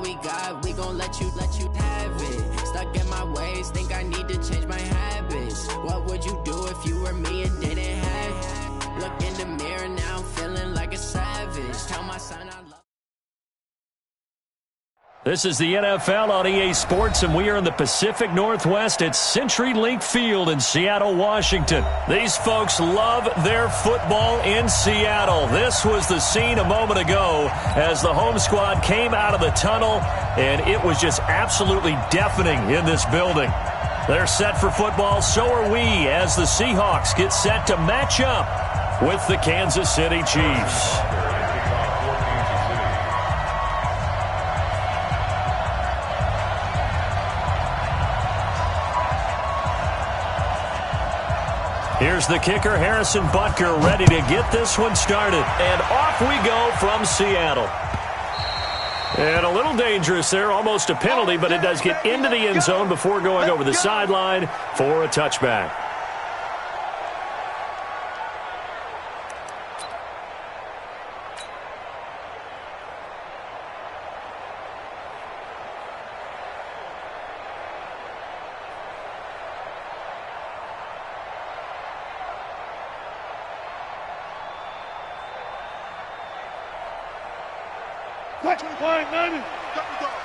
all we got, we gon' let you have it. Stuck in my ways, think I need to change my habits. What would you do if you were me and didn't have it? Look in the mirror now, I'm feeling like a savage. Tell my son I love. This is the NFL on EA Sports, and we are in the Pacific Northwest at CenturyLink Field in Seattle, Washington. These folks love their football in Seattle. This was the scene a moment ago as the home squad came out of the tunnel, and it was just absolutely deafening in this building. They're set for football, so are we, as the Seahawks get set to match up with the Kansas City Chiefs. Here's the kicker, Harrison Butker, ready to get this one started. And off we go from Seattle. And a little dangerous there, almost a penalty, but it does get into the end zone before going over the sideline for a touchback.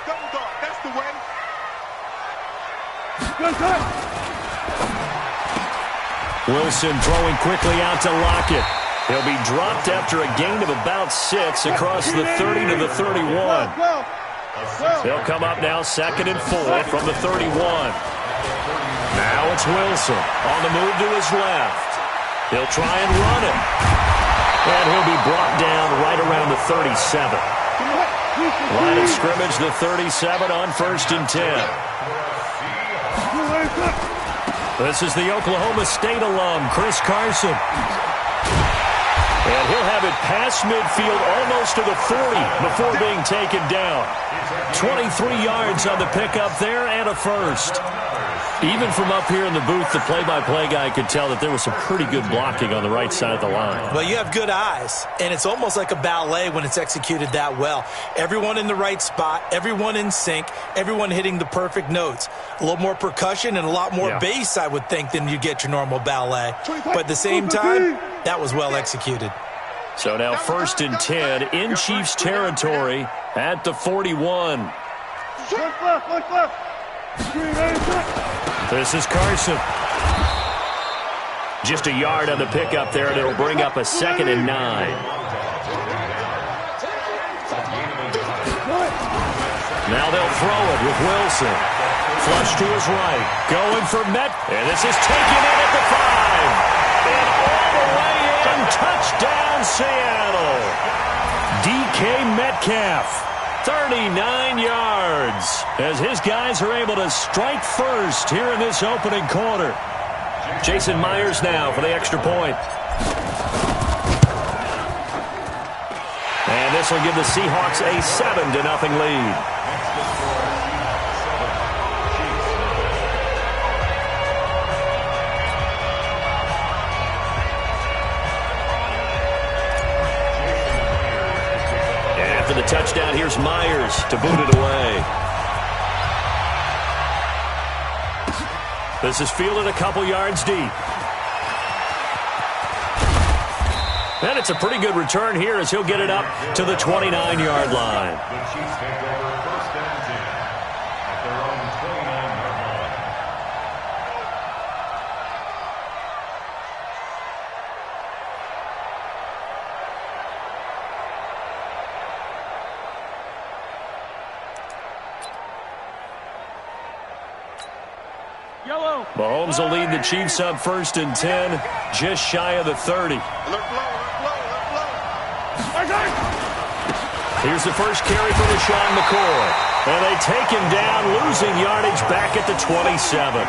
Double dog, that's the way. Wilson throwing quickly out to Lockett. He'll be dropped after a gain of about 6 across the 30 to the 31. They'll come up now 2nd and 4 from the 31. Now it's Wilson on the move to his left. He'll try and run it. And he'll be brought down right around the 37. Line of scrimmage, the 37 on 1st and 10. This is the Oklahoma State alum, Chris Carson. And he'll have it past midfield almost to the 40 before being taken down. 23 yards on the pickup there and a first. Even from up here in the booth, the play-by-play guy could tell that there was some pretty good blocking on the right side of the line. Well, you have good eyes, and it's almost like a ballet when it's executed that well. Everyone in the right spot, everyone in sync, everyone hitting the perfect notes. A little more percussion and a lot more bass, I would think, than you get your normal ballet. But at the same time, that was well executed. So now 1st and 10 in Chiefs territory at the 41. This is Carson. Just a yard on the pickup there, and it'll bring up a 2nd and 9. Now they'll throw it with Wilson. Flush to his right. Going for Met. And this is taken in at the 5. And all the way in. Touchdown, Seattle. DK Metcalf. 39 yards as his guys are able to strike first here in this opening quarter. Jason Myers now for the extra point. And this will give the Seahawks a 7-0 lead. For the touchdown, here's Myers to boot it away. This is fielded a couple yards deep. And it's a pretty good return here as he'll get it up to the 29-yard line. Mahomes will lead the Chiefs up 1st and 10, just shy of the 30. Here's the first carry for LaShawn McCoy. And they take him down, losing yardage back at the 27.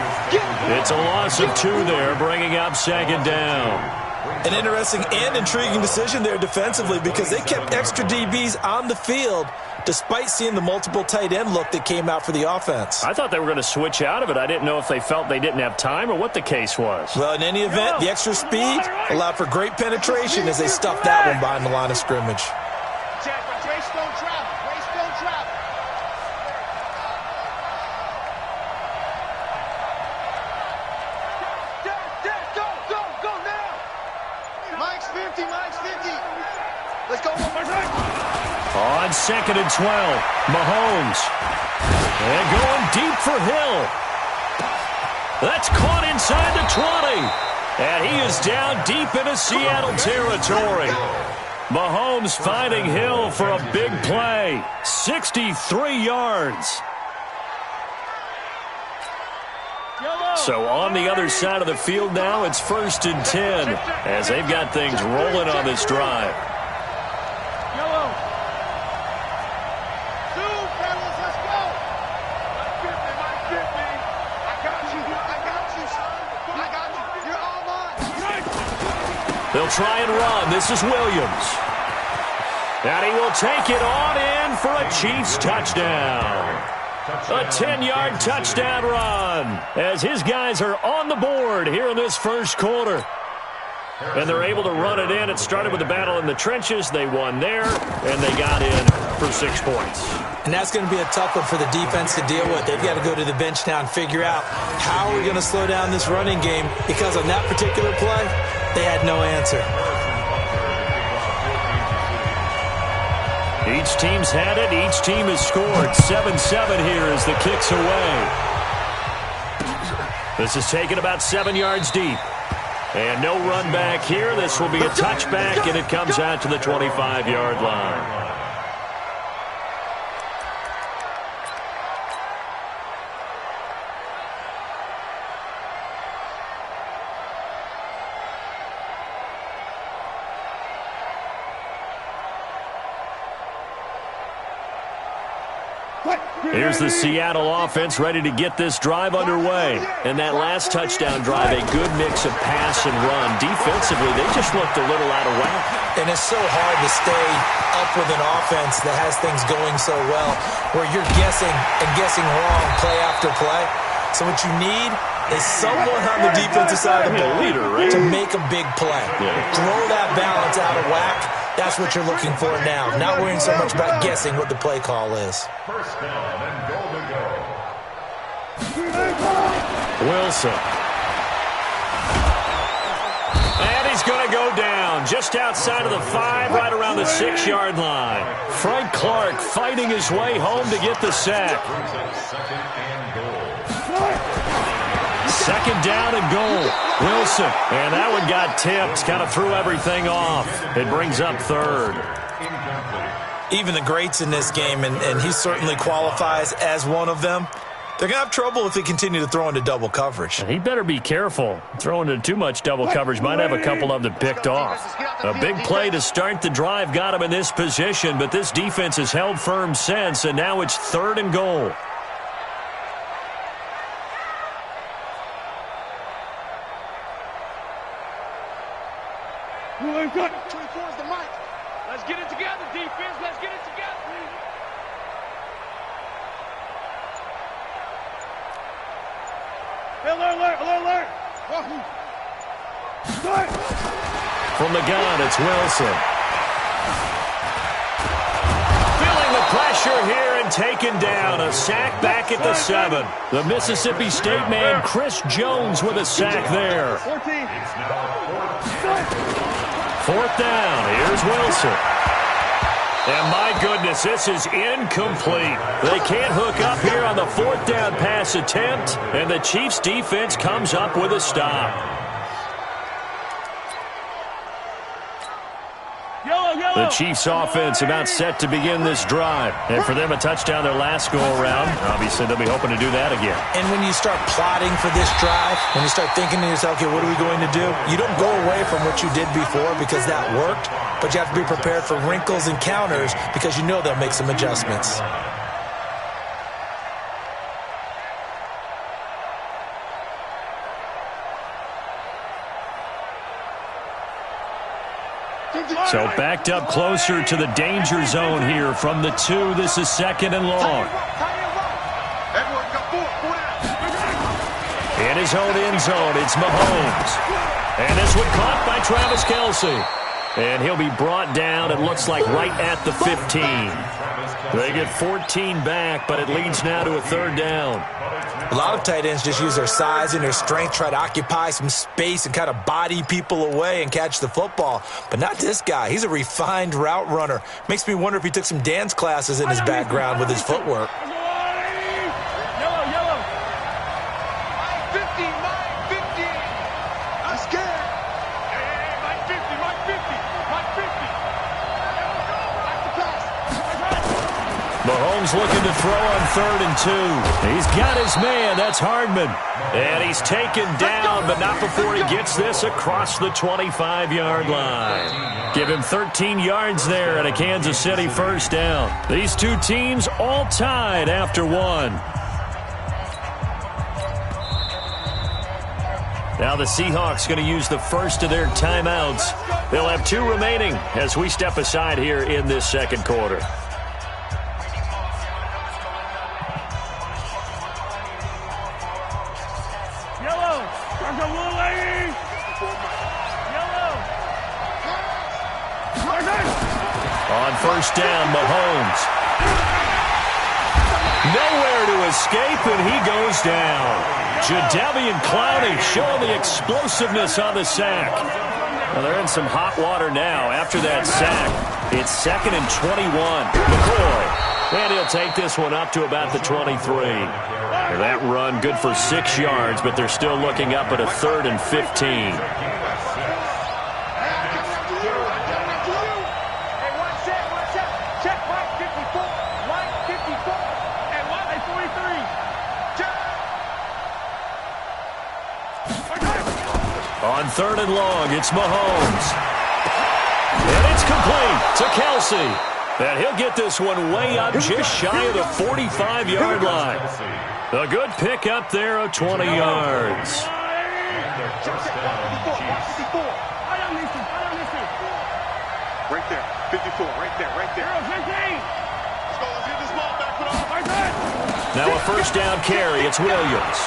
It's a loss of 2 there, bringing up 2nd down. An interesting and intriguing decision there defensively because they kept extra DBs on the field despite seeing the multiple tight end look that came out for the offense. I thought they were going to switch out of it. I didn't know if they felt they didn't have time or what the case was. Well, in any event, the extra speed allowed for great penetration as they stuffed that one behind the line of scrimmage. on 2nd and 12. Mahomes. And going deep for Hill. That's caught inside the 20. And he is down deep into Seattle territory. Mahomes finding Hill for a big play. 63 yards. So on the other side of the field now, it's 1st and 10 as they've got things rolling on this drive. They'll try and run. This is Williams. And he will take it on in for a Chiefs touchdown. A 10-yard touchdown run as his guys are on the board here in this first quarter. And they're able to run it in. It started with the battle in the trenches. They won there, and they got in for 6 points. And that's going to be a tough one for the defense to deal with. They've got to go to the bench now and figure out how are we going to slow down this running game, because on that particular play, they had no answer. Each team's had it. Each team has scored. 7-7 here as the kick's away. This is taken about 7 yards deep. And no run back here. This will be a touchback, and it comes out to the 25-yard line. Here's the Seattle offense ready to get this drive underway. And that last touchdown drive, a good mix of pass and run. Defensively, they just looked a little out of whack. And it's so hard to stay up with an offense that has things going so well, where you're guessing and guessing wrong play after play. So what you need is someone on the defensive side of the ball to make a big play. Throw that balance out of whack. That's what you're looking for now. Not worrying so much about guessing what the play call is. First down and goal to go. Wilson. And he's going to go down just outside of the 5, right around the 6-yard line. Frank Clark fighting his way home to get the sack. Second down and goal. Wilson. And that one got tipped. Kind of threw everything off. It brings up 3rd. Even the greats in this game, and he certainly qualifies as one of them, they're going to have trouble if they continue to throw into double coverage. And he better be careful. Throwing into too much double coverage might have a couple of them picked off. A big play to start the drive got him in this position, but this defense has held firm since, and now it's 3rd and goal. Let's get it together, defense. Let's get it together. Alert. From the gun, it's Wilson. Feeling the pressure here and taken down. A sack back at the 7. The Mississippi State man, Chris Jones, with a sack there. 4th down. Here's Wilson. And my goodness, this is incomplete. They can't hook up here on the 4th down pass attempt, and the Chiefs defense comes up with a stop. The Chiefs offense about set to begin this drive. And for them, a touchdown their last go-around. Obviously, they'll be hoping to do that again. And when you start plotting for this drive, when you start thinking to yourself, okay, what are we going to do? You don't go away from what you did before because that worked, but you have to be prepared for wrinkles and counters because you know they'll make some adjustments. So backed up closer to the danger zone here from the 2. This is 2nd and long. In his own end zone, it's Mahomes. And this one caught by Travis Kelce. And he'll be brought down, it looks like, right at the 15. They get 14 back, but it leads now to a third down. A lot of tight ends just use their size and their strength, try to occupy some space and kind of body people away and catch the football. But not this guy. He's a refined route runner. Makes me wonder if he took some dance classes in his background with his footwork. Mahomes looking to throw on 3rd and 2. He's got his man. That's Hardman. And he's taken down, but not before he gets this across the 25-yard line. Give him 13 yards there and a Kansas City first down. These two teams all tied after one. Now the Seahawks going to use the first of their timeouts. They'll have 2 remaining as we step aside here in this second quarter. On first down, Mahomes. Nowhere to escape, and he goes down. Jadeveon Clowney showing the explosiveness on the sack. Well, they're in some hot water now after that sack. It's 2nd and 21. McCoy. And he'll take this one up to about the 23. And that run good for 6 yards, but they're still looking up at a 3rd and 15. On 3rd and long, it's Mahomes. And it's complete to Kelsey. And he'll get this one way up just shy of the 45-yard line. A good pick up there of 20 yards. Right there, 54, right there, right there. Let's get this ball back, put on. Now a first down carry, it's Williams.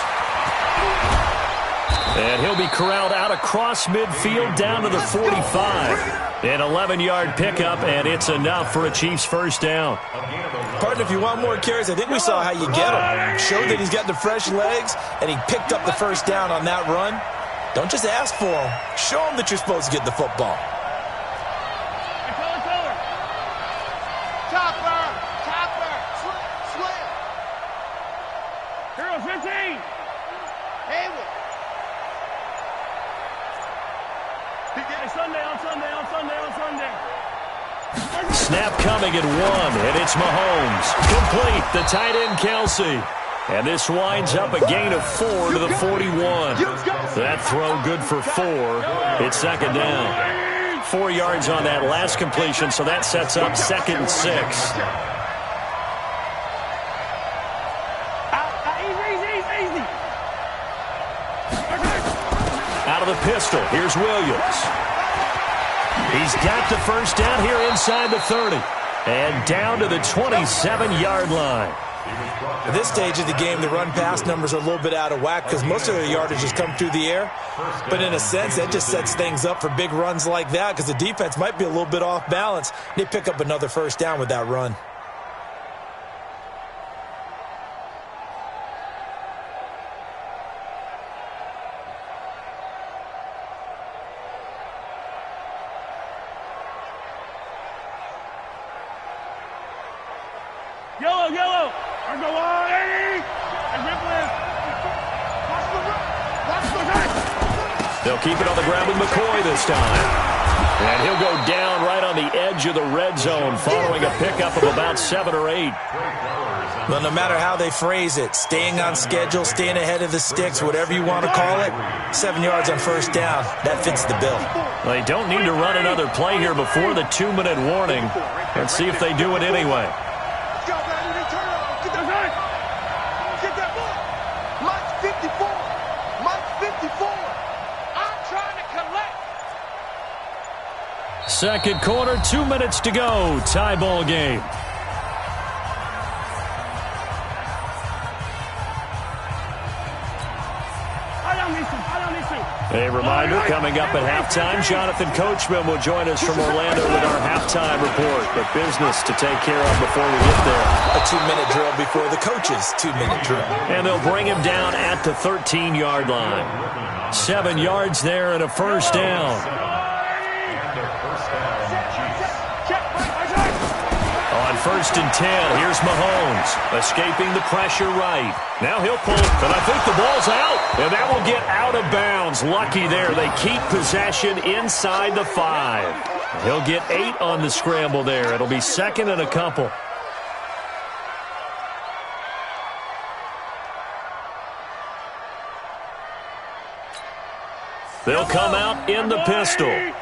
And he'll be corralled out across midfield down to the 45. An 11-yard pickup, and it's enough for a Chiefs first down. Partner, if you want more carries, I think we saw how you get him. Showed that he's got the fresh legs, and he picked up the first down on that run. Don't just ask for him. Show him that you're supposed to get the football. Snap coming at 1, and it's Mahomes. Complete, the tight end Kelsey. And this winds up a gain of 4 to the 41. That throw good for 4. It's 2nd down. 4 yards on that last completion, so that sets up 2nd and 6. Out of the pistol, here's Williams. He's got the first down here inside the 30. And down to the 27-yard line. At this stage of the game, the run-pass numbers are a little bit out of whack because most of their yardage has come through the air. But in a sense, that just sets things up for big runs like that because the defense might be a little bit off balance. They pick up another first down with that run. Yellow. They'll keep it on the ground with McCoy this time. And he'll go down right on the edge of the red zone following a pickup of about 7 or 8. Well, no matter how they phrase it, staying on schedule, staying ahead of the sticks, whatever you want to call it, 7 yards on first down, that fits the bill. Well, they don't need to run another play here before the 2-minute warning. Let's see if they do it anyway. Second quarter, 2 minutes to go. Tie ball game. A reminder, coming up at halftime, Jonathan Coachman will join us from Orlando with our halftime report. But business to take care of before we get there. A 2-minute drill before the coach's 2-minute drill. And they'll bring him down at the 13-yard line. 7 yards there and a first down. On 1st and 10, here's Mahomes, escaping the pressure right. Now he'll pull, and I think the ball's out, and that will get out of bounds. Lucky there. They keep possession inside the 5. He'll get 8 on the scramble there. It'll be 2nd and a couple. They'll come out in the pistol. Attack!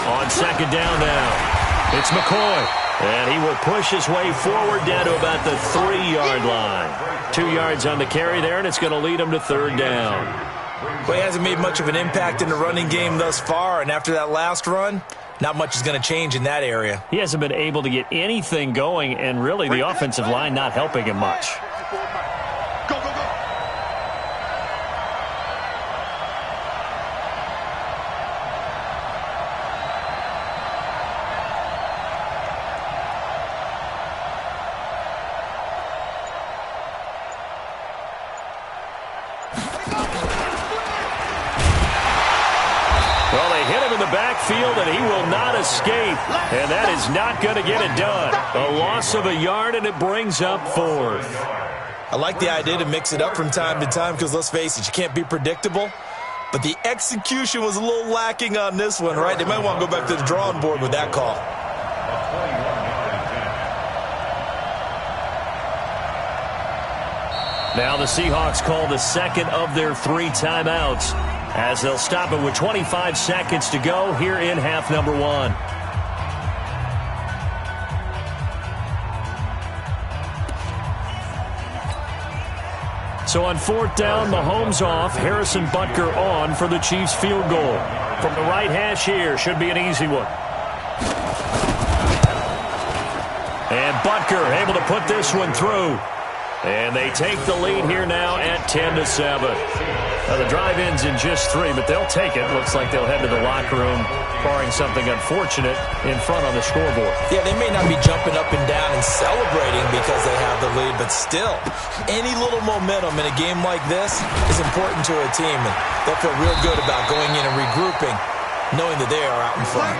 On 2nd down now, it's McCoy. And he will push his way forward down to about the 3-yard line. 2 yards on the carry there, and it's going to lead him to 3rd down. Well, he hasn't made much of an impact in the running game thus far, and after that last run, not much is going to change in that area. He hasn't been able to get anything going, and really the offensive line not helping him much. Backfield, and he will not escape, and that is not going to get it done. A loss of a yard, and it brings up 4th. I like the idea to mix it up from time to time because, let's face it, you can't be predictable. But the execution was a little lacking on this one, right? They might want to go back to the drawing board with that call. Now the Seahawks call the 2nd of their 3 timeouts, as they'll stop it with 25 seconds to go here in half number 1. So on 4th down, Mahomes off, Harrison Butker on for the Chiefs field goal. From the right hash here, should be an easy one. And Butker able to put this one through. And they take the lead here now at 10-7. Now the drive ends in just 3, but they'll take it. Looks like they'll head to the locker room, barring something unfortunate in front on the scoreboard. Yeah, they may not be jumping up and down and celebrating because they have the lead, but still, any little momentum in a game like this is important to a team, and they'll feel real good about going in and regrouping, knowing that they are out in front.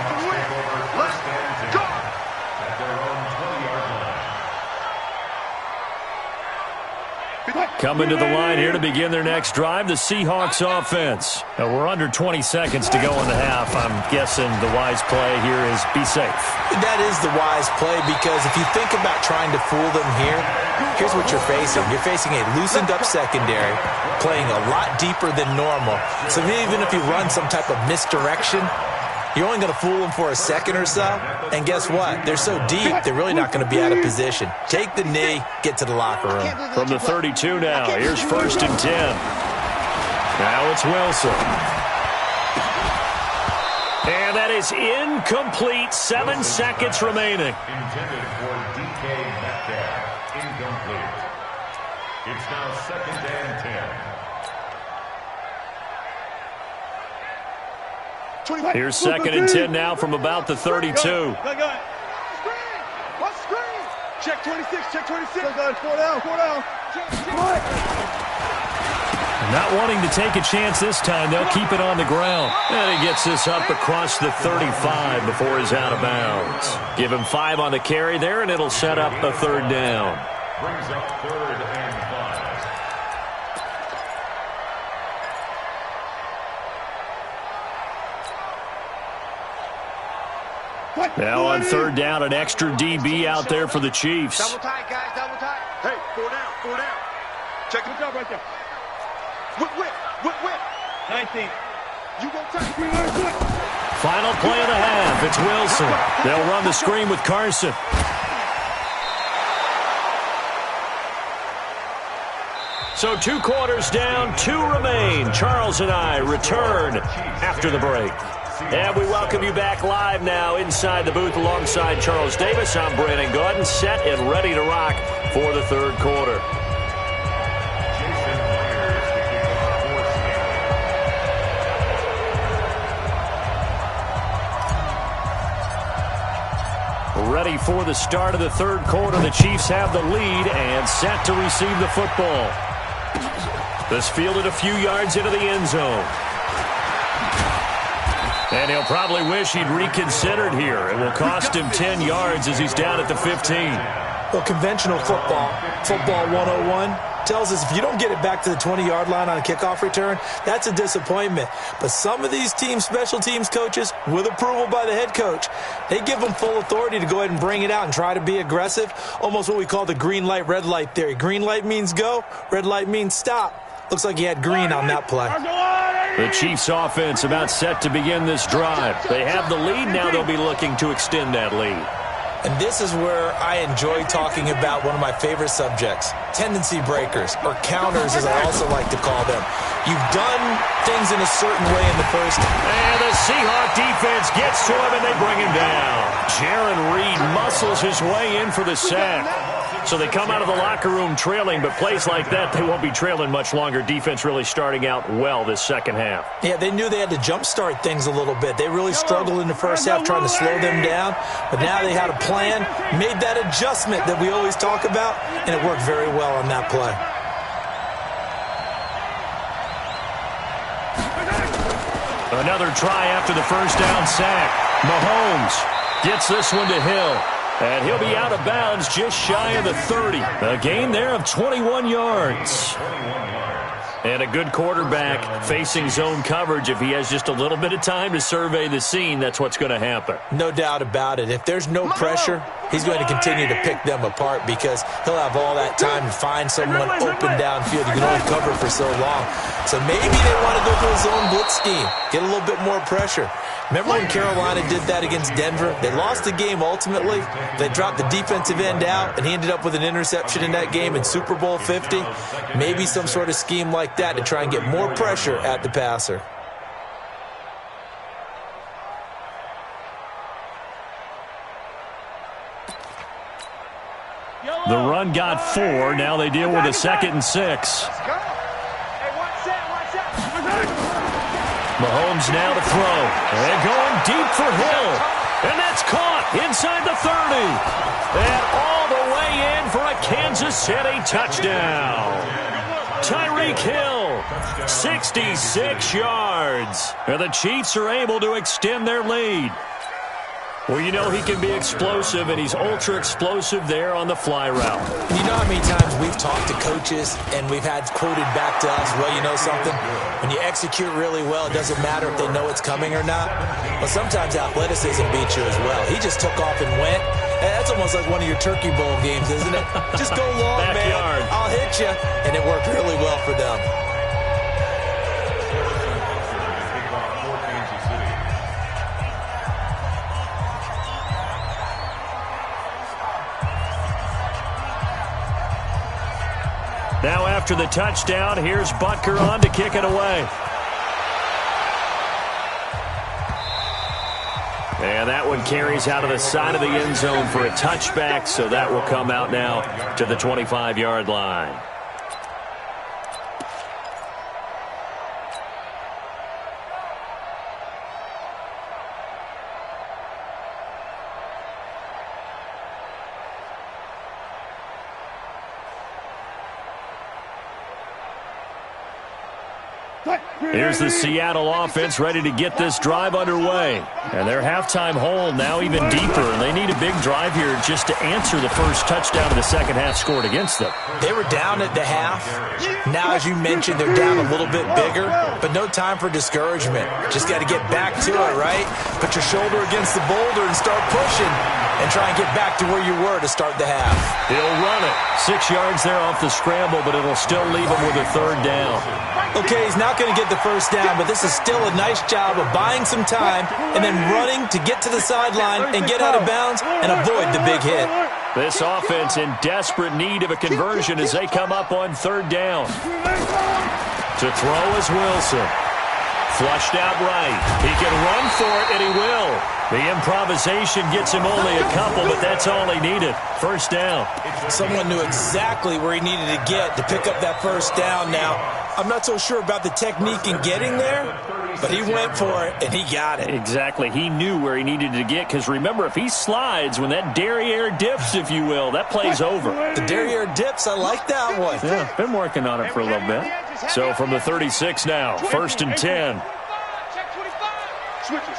Coming to the line here to begin their next drive, the Seahawks offense. Now we're under 20 seconds to go in the half. I'm guessing the wise play here is be safe. That is the wise play, because if you think about trying to fool them here, here's what you're facing. You're facing a loosened up secondary, playing a lot deeper than normal. So even if you run some type of misdirection, you're only going to fool them for a second or so. And guess what? They're so deep, they're really not going to be out of position. Take the knee, get to the locker room. From the 32 now, here's 1st and 10. Now it's Wilson. And that is incomplete. 7 seconds remaining. Intended for DK Metcalf. Incomplete. It's now 2nd and 10. Here's 2nd and 10 now from about the 32. Screen! Check 26, check 26. Four down. Not wanting to take a chance this time, they'll keep it on the ground. And he gets this up across the 35 before he's out of bounds. Give him 5 on the carry there, and it'll set up a 3rd down. Brings up 3rd and 5. Now on 3rd down, an extra DB out there for the Chiefs. Double tight, guys, double tight. Hey, 4 down. Check it out right there. Whip. 19. You go tight. Final play of the half. It's Wilson. They'll run the screen with Carson. So 2 quarters down, 2 remain. Charles and I return after the break. And we welcome you back live now inside the booth alongside Charles Davis. I'm Brandon Gaudin, set and ready to rock for the third quarter. Ready for the start of the third quarter. The Chiefs have the lead and set to receive the football. This fielded a few yards into the end zone. And he'll probably wish he'd reconsidered here. It will cost him 10 yards as he's down at the 15. Well, conventional football 101, tells us if you don't get it back to the 20-yard line on a kickoff return, that's a disappointment. But some of these teams, special teams coaches, with approval by the head coach, they give them full authority to go ahead and bring it out and try to be aggressive, almost what we call the green light, red light theory. Green light means go, red light means stop. Looks like he had green on that play. The Chiefs offense about set to begin this drive. They have the lead. Now they'll be looking to extend that lead. And this is where I enjoy talking about one of my favorite subjects, tendency breakers, or counters as I also like to call them. You've done things in a certain way in the first. And the Seahawk defense gets to him and they bring him down. Jaron Reed muscles his way in for the sack. So they come out of the locker room trailing, but plays like that, they won't be trailing much longer. Defense really starting out well this second half. Yeah, they knew they had to jumpstart things a little bit. They really struggled in the first half trying to slow them down, but now they had a plan, made that adjustment that we always talk about, and it worked very well on that play. Another try after the first down sack. Mahomes gets this one to Hill. And he'll be out of bounds just shy of the 30. A gain there of 21 yards. And a good quarterback facing zone coverage. If he has just a little bit of time to survey the scene, that's what's going to happen. No doubt about it. If there's no pressure, he's going to continue to pick them apart because he'll have all that time to find someone open downfield. You can only cover for so long. So maybe they want to go to a zone blitz scheme, get a little bit more pressure. Remember when Carolina did that against Denver? They lost the game ultimately. They dropped the defensive end out, and he ended up with an interception in that game in Super Bowl 50. Maybe some sort of scheme like that to try and get more pressure at the passer. The run got 4. Now they deal with a 2nd and 6. Mahomes now to throw. And going deep for Hill. And that's caught inside the 30. And all the way in for a Kansas City touchdown. Tyreek Hill, 66 yards. And the Chiefs are able to extend their lead. Well, you know he can be explosive, and he's ultra-explosive there on the fly route. You know how many times we've talked to coaches, and we've had quoted back to us, well, you know something? When you execute really well, it doesn't matter if they know it's coming or not. But sometimes athleticism beats you as well. He just took off and went. That's almost like one of your Turkey Bowl games, isn't it? Just go long, Backyard. man. I'll hit you. And it worked really well for them. Now after the touchdown, here's Butker on to kick it away. And that one carries out of the side of the end zone for a touchback, so that will come out now to the 25-yard line. Here's the Seattle offense ready to get this drive underway. And their halftime hole now even deeper. And they need a big drive here just to answer the first touchdown of the second half scored against them. They were down at the half. Now, as you mentioned, they're down a little bit bigger. But no time for discouragement. Just got to get back to it, right? Put your shoulder against the boulder and start pushing. And try and get back to where you were to start the half. He'll run it. 6 yards there off the scramble, but it'll still leave him with a third down. Okay, he's not going to get the first down, but this is still a nice job of buying some time and then running to get to the sideline and get out of bounds and avoid the big hit. This offense in desperate need of a conversion as they come up on third down. To throw is Wilson. Flushed out right. He can run for it, and he will. The improvisation gets him only a couple, but that's all he needed. First down. Someone knew exactly where he needed to get to pick up that first down. Now, I'm not so sure about the technique in getting there, but he went for it, and he got it. Exactly. He knew where he needed to get, because remember, if he slides, when that derriere dips, if you will, that play's over. The derriere dips, I like that one. Yeah, been working on it for a little bit. So from the 36 now, first and 10. Switch it.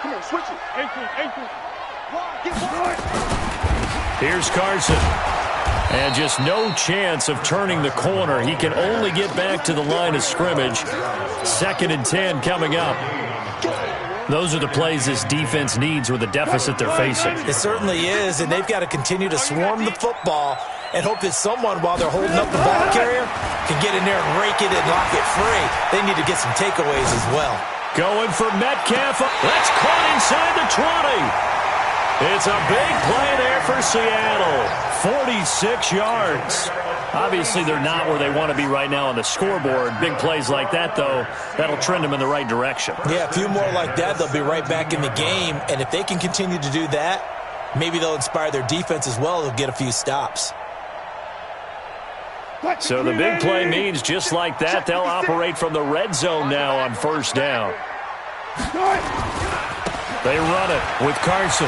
Come on, switch it. Ankle. Here's Carson. And just no chance of turning the corner. He can only get back to the line of scrimmage. Second and 10 coming up. Those are the plays this defense needs with the deficit they're facing. It certainly is, and they've got to continue to swarm the football and hope that someone, while they're holding up the ball carrier, can get in there and rake it and lock it free. They need to get some takeaways as well. Going for Metcalf. That's caught inside the 20. It's a big play there for Seattle. 46 yards. Obviously, they're not where they want to be right now on the scoreboard. Big plays like that, though, that'll trend them in the right direction. Yeah, a few more like that, they'll be right back in the game. And if they can continue to do that, maybe they'll inspire their defense as well. They'll get a few stops. So the big play means just like that, they'll operate from the red zone now on first down. They run it with Carson.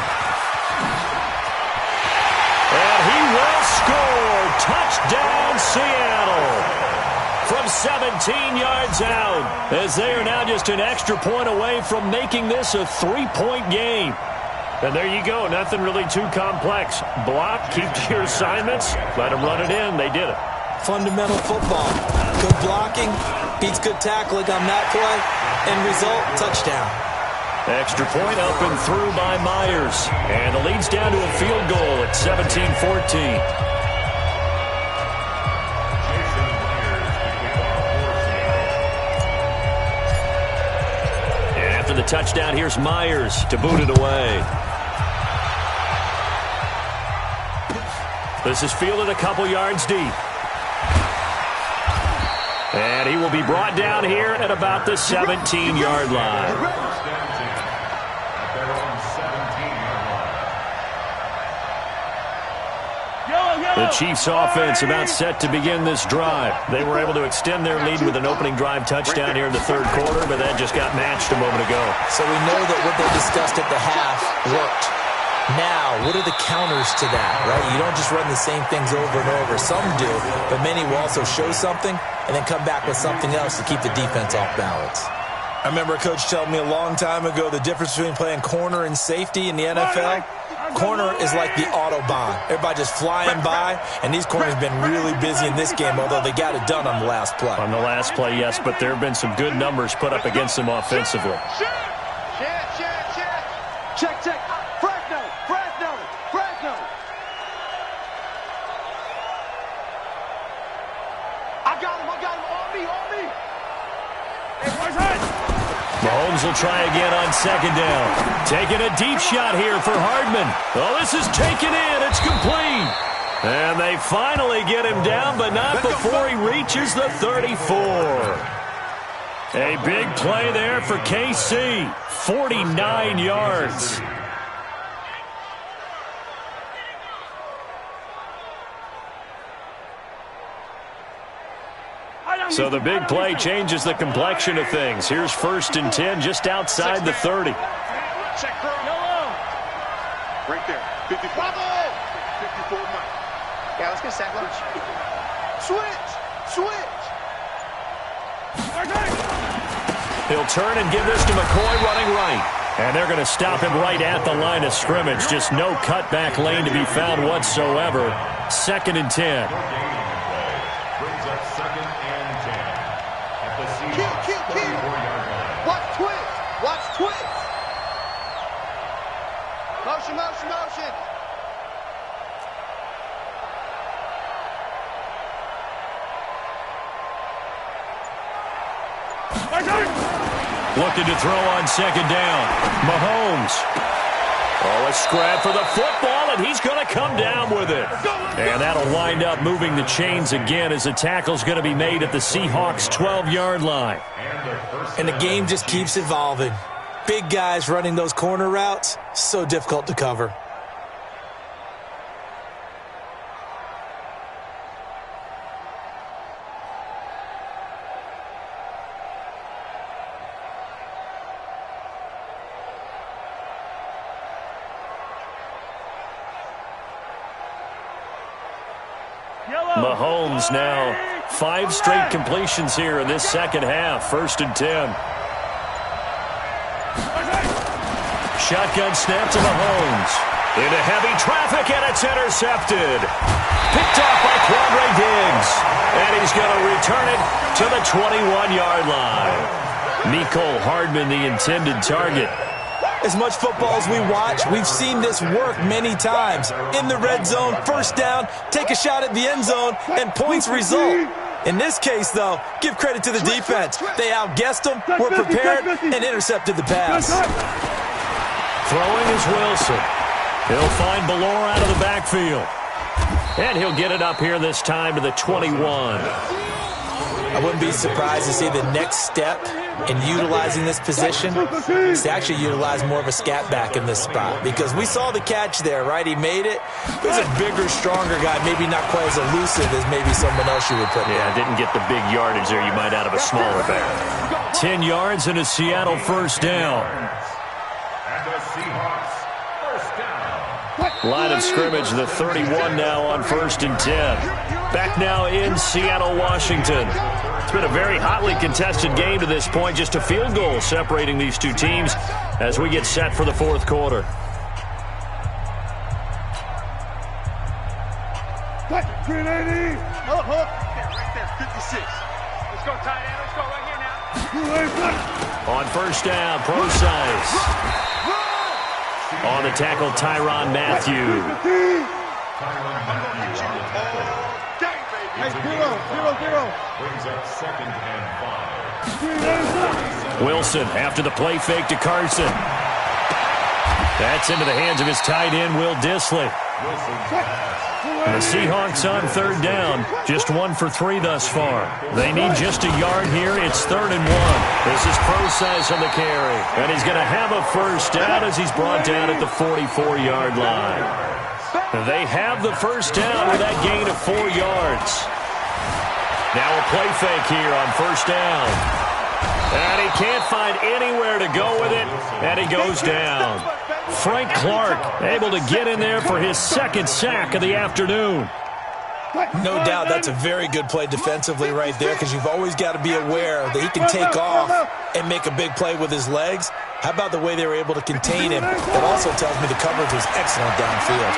And he will score. Touchdown, Seattle. From 17 yards out, as they are now just an extra point away from making this a 3-point game. And there you go. Nothing really too complex. Block, keep to your assignments, let them run it in. They did it. Fundamental football. Good blocking beats good tackling on that play. End result, touchdown. Extra point up and through by Myers. And the lead's down to a field goal at 17-14. And after the touchdown, here's Myers to boot it away. This is fielded a couple yards deep. And he will be brought down here at about the 17-yard line. The Chiefs' offense about set to begin this drive. They were able to extend their lead with an opening drive touchdown here in the third quarter, but that just got matched a moment ago. So we know that what they discussed at the half worked. Now, what are the counters to that, right? You don't just run the same things over and over. Some do, but many will also show something and then come back with something else to keep the defense off balance. I remember a coach telling me a long time ago the difference between playing corner and safety in the NFL. Corner is like the Autobahn. Everybody just flying by, and these corners have been really busy in this game, although they got it done on the last play. On the last play, yes, but there have been some good numbers put up against them offensively. Check. Fresno. I got him. On me. Mahomes will try again on second down. Taking a deep shot here for Hardman. Oh, this is taken in. It's complete. And they finally get him down, but not before he reaches the 34. A big play there for KC. 49 yards. So the big play changes the complexion of things. Here's first and 10 just outside the 30. Check, right there. 54. 54 Mike. Yeah, let's get sack lunch. Switch. He'll turn and give this to McCoy running right. And they're going to stop him right at the line of scrimmage. Just no cutback lane to be found whatsoever. Second and 10. Watch twist. Motion. Looking to throw on second down. Mahomes. Oh, a scrap for the football, and he's going to come down with it. And that'll wind up moving the chains again as the tackle's going to be made at the Seahawks' 12-yard line. And the game just keeps evolving. Big guys running those corner routes, so difficult to cover. Mahomes now 5 straight completions here in this second half. 1st and 10. Shotgun snap to Mahomes. Into heavy traffic, and it's intercepted. Picked off by Quandre Diggs. And he's going to return it to the 21-yard line. Mecole Hardman, the intended target. As much football as we watch, we've seen this work many times. In the red zone, first down, take a shot at the end zone, and points result. In this case, though, give credit to the defense. They outguessed them, were prepared, and intercepted the pass. Throwing is Wilson. He'll find Ballore out of the backfield. And he'll get it up here this time to the 21. I wouldn't be surprised to see the next step in utilizing this position is to actually utilize more of a scat back in this spot, because we saw the catch there, right? He made it. He's a bigger, stronger guy, maybe not quite as elusive as maybe someone else you would put there. Yeah, didn't get the big yardage there you might out of a smaller back. 10 yards and a Seattle first down. And the Seahawks first down. Line of scrimmage, the 31 now on 1st and 10. Back now in Seattle, Washington. It's been a very hotly contested game to this point. Just a field goal separating these two teams as we get set for the 4th quarter. Green 80. Right there, 56. Let's go tight end. Let's go right here now. On first down, Procise. On the tackle, Tyrann Mathieu. Brings up 2nd and 5. Wilson after the play fake to Carson. That's into the hands of his tight end, Will Dissly. And the Seahawks on 3rd down, just 1 for 3 thus far. They need just a yard here. It's 3rd and 1. This is Procise on the carry. And he's going to have a first down as he's brought down at the 44-yard line. They have the first down with that gain of 4 yards. Now a play fake here on first down. And he can't find anywhere to go with it, and he goes down. Frank Clark able to get in there for his 2nd sack of the afternoon. No doubt that's a very good play defensively right there, because you've always got to be aware that he can take off and make a big play with his legs. How about the way they were able to contain him? That also tells me the coverage was excellent downfield.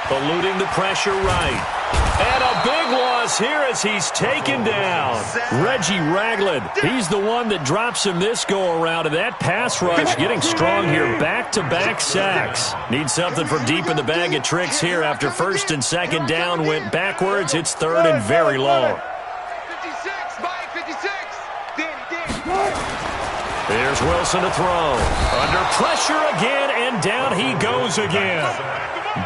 Eluding the pressure right. And a big loss here as he's taken down. Reggie Ragland, he's the one that drops him this go-around. And that pass rush getting strong here. Back-to-back sacks. Need something from deep in the bag of tricks here after 1st and 2nd down went backwards. It's 3rd and very long. 56, Mike, 56. There's Wilson to throw. Under pressure again, and down he goes again.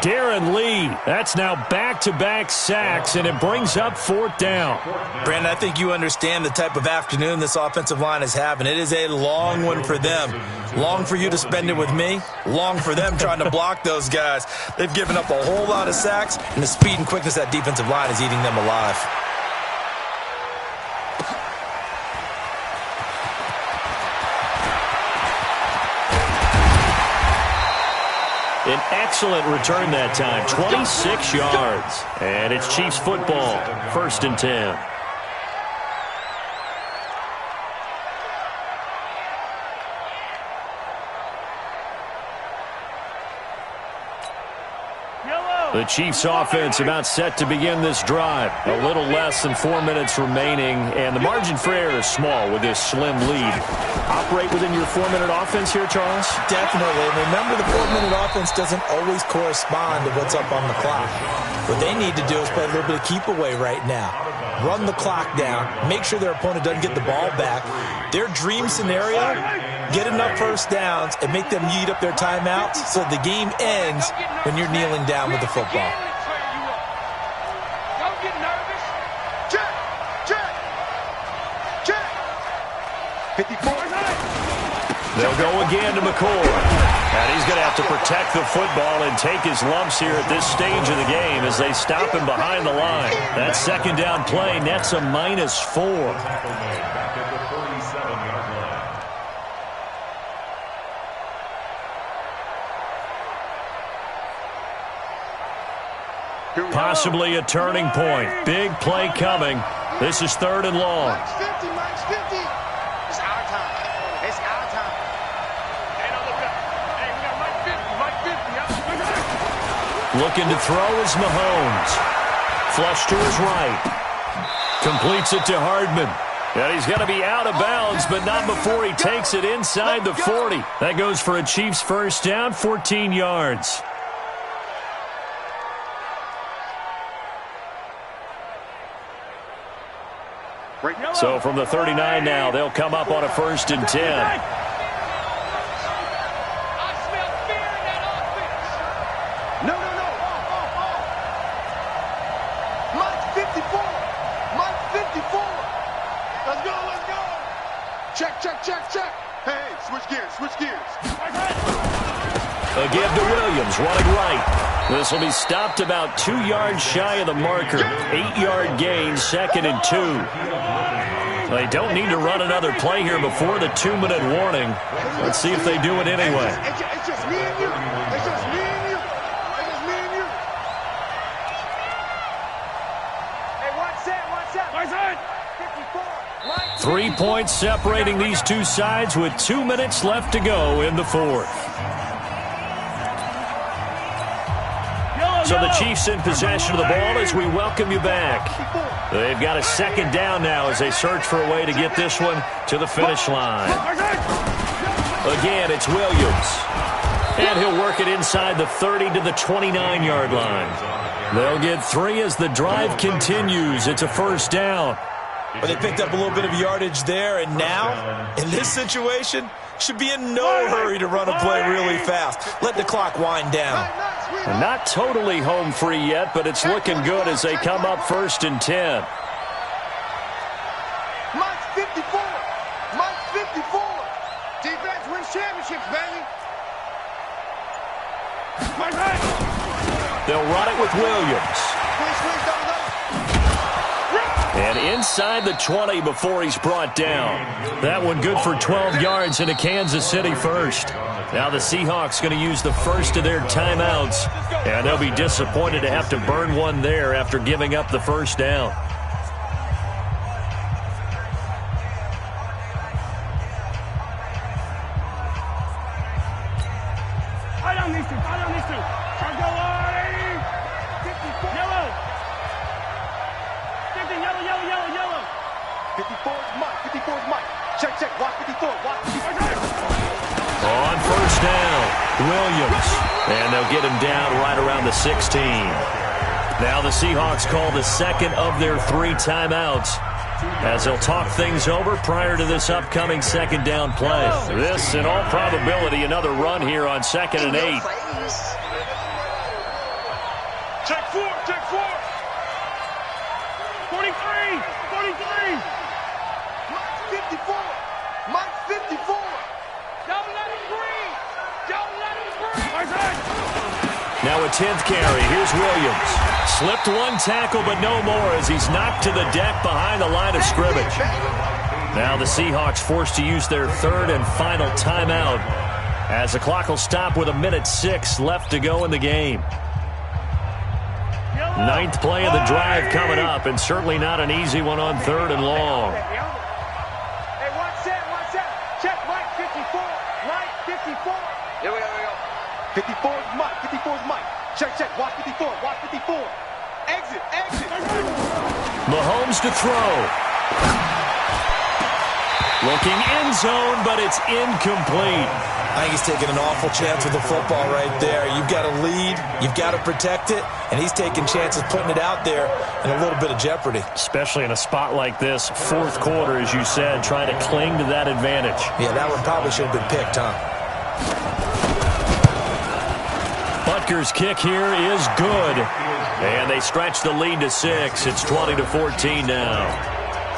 Darren Lee, that's now back-to-back sacks, and it brings up 4th down. Brandon, I think you understand the type of afternoon this offensive line is having. It is a long one for them. Long for you to spend it with me. Long for them trying to block those guys. They've given up a whole lot of sacks, and the speed and quickness of that defensive line is eating them alive. An excellent return that time, 26 yards. And it's Chiefs football, 1st and 10. The Chiefs offense about set to begin this drive. A little less than 4 minutes remaining, and the margin for error is small with this slim lead. Operate within your 4-minute offense here, Charles? Definitely. And remember, the 4-minute offense doesn't always correspond to what's up on the clock. What they need to do is play a little bit of keep away right now. Run the clock down, make sure their opponent doesn't get the ball back, Their dream scenario, get enough first downs and make them eat up their timeouts so the game ends when you're kneeling down with the football. Don't get nervous. Check, check, check. 54. They'll go again to McCoy. And he's going to have to protect the football and take his lumps here at this stage of the game as they stop him behind the line. That second down play nets a -4. Possibly a turning point. Big play coming. This is 3rd and long. Mike's 50, Mike's 50. It's our time. It's our time. Hey, no, look up. Hey, we got Mike 50, Mike 50. Looking to throw is Mahomes. Flush to his right. Completes it to Hardman. And he's going to be out of bounds, but not before he takes it inside the 40. That goes for a Chiefs first down, 14 yards. So from the 39 now, they'll come up on a 1st and 10. I smell fear in that offense. No. Mike 54. Mike 54. Let's go. Check. Hey, switch gears. A give to Williams, running right. This will be stopped about 2 yards shy of the marker. 8-yard gain, 2nd and 2. They don't need to run another play here before the 2-minute warning. Let's see if they do it anyway. It's just me and you. It's just me and you. Hey, what's that? 54. 3 points separating these two sides with 2 minutes left to go in the 4th. So the Chiefs in possession of the ball as we welcome you back. They've got a 2nd down now as they search for a way to get this one to the finish line. Again, it's Williams. And he'll work it inside the 30 to the 29-yard line. They'll get 3 as the drive continues. It's a 1st down. But they picked up a little bit of yardage there, and now, in this situation, should be in no hurry to run a play really fast. Let the clock wind down. Not totally home free yet, but it's looking good as they come up 1st and 10. Mike's 54. Mike's 54. Defense wins championships, baby. They'll run it with Williams. And inside the 20 before he's brought down. That one good for 12 yards into Kansas City first. Now the Seahawks going to use the first of their timeouts. And they'll be disappointed to have to burn one there after giving up the 1st down. On 1st down, Williams. And they'll get him down right around the 16. Now the Seahawks call the 2nd of their 3 timeouts as they'll talk things over prior to this upcoming 2nd down play. This, in all probability, another run here on 2nd and 8. Check 4. 43. Mike's 54. Mike's 54. Don't let him breathe. Now a 10th carry. Here's Williams. Slipped one tackle, but no more as he's knocked to the deck behind the line of scrimmage. Now the Seahawks forced to use their 3rd and final timeout as the clock will stop with 1:06 left to go in the game. 9th play of the drive coming up, and certainly not an easy one on 3rd and long. Hey, what's that? Check Mike 54. Mike 54. Here we go. 54 is Mike. 54 is Mike. Check. Watch 54. Exit. Mahomes to throw. Looking end zone, but it's incomplete. I think he's taking an awful chance with the football right there. You've got to lead, you've got to protect it, and he's taking chances putting it out there in a little bit of jeopardy. Especially in a spot like this, fourth quarter, as you said, trying to cling to that advantage. Yeah, that one probably should have been picked, huh? Butker's kick here is good. And they stretch the lead to 6. It's 20-14 now.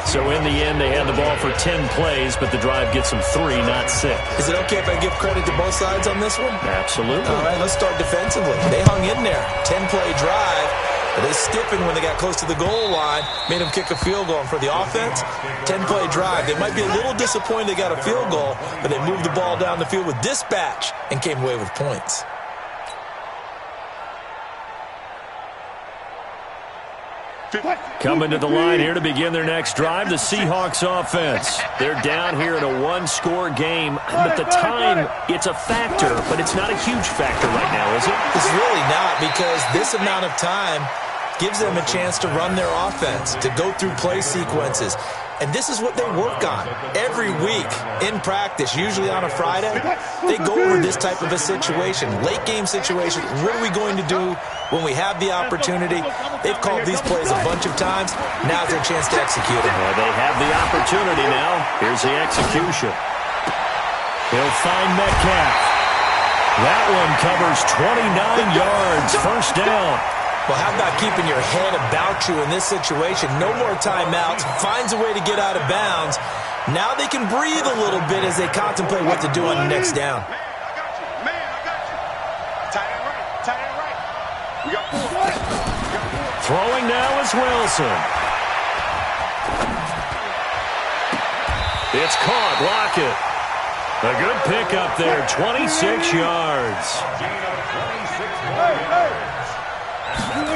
So in the end, they had the ball for 10 plays, but the drive gets them 3, not 6. Is it okay if I give credit to both sides on this one? Absolutely. All right, let's start defensively. They hung in there. 10-play drive, but they stiffened when they got close to the goal line, made them kick a field goal. And for the offense, 10-play drive. They might be a little disappointed they got a field goal, but they moved the ball down the field with dispatch and came away with points. Coming to the line here to begin their next drive, the Seahawks offense. They're down here in a one-score game, but the time, it's a factor, but it's not a huge factor right now, is it? It's really not, because this amount of time gives them a chance to run their offense, to go through play sequences. And this is what they work on every week in practice, usually on a Friday. They go over this type of a situation, late-game situation. What are we going to do when we have the opportunity? They've called these plays a bunch of times. Now's their chance to execute them. Well, they have the opportunity now. Here's the execution. He'll find Metcalf. That one covers 29 yards. First down. Well, how about keeping your head about you in this situation? No more timeouts. Finds a way to get out of bounds. Now they can breathe a little bit as they contemplate what to do on the next down. Man, I got you. Tight end right. Tight end right. We got 4. Throwing now is Wilson. It's caught. Lockett. A good pickup there. 26 yards.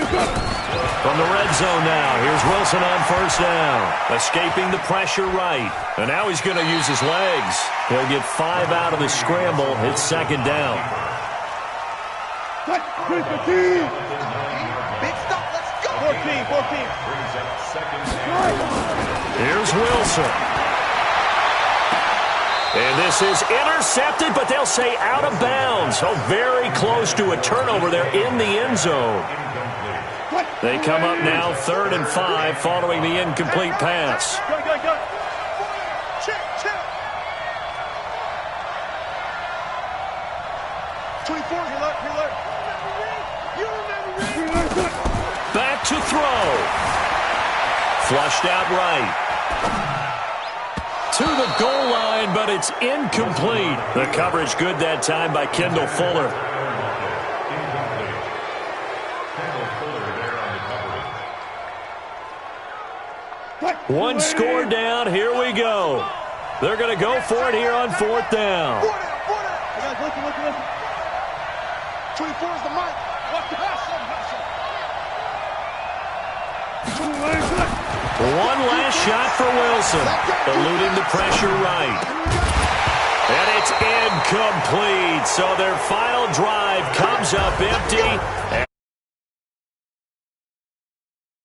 From the red zone now, here's Wilson on first down. Escaping the pressure right. And now he's going to use his legs. He'll get 5 out of the scramble. It's second down. Big stop, let's go. 14. Here's Wilson. And this is intercepted, but they'll say out of bounds. So very close to a turnover there in the end zone. They come up now 3rd and 5 following the incomplete pass. Go. Check. 24, you look. Back to throw. Flushed out right. To the goal line, but it's incomplete. The coverage good that time by Kendall Fuller. One score down. Here we go. They're going to go for it here on 4th down. 24 is the mark. One last shot for Wilson. Eluding the pressure right. And it's incomplete. So their final drive comes up empty.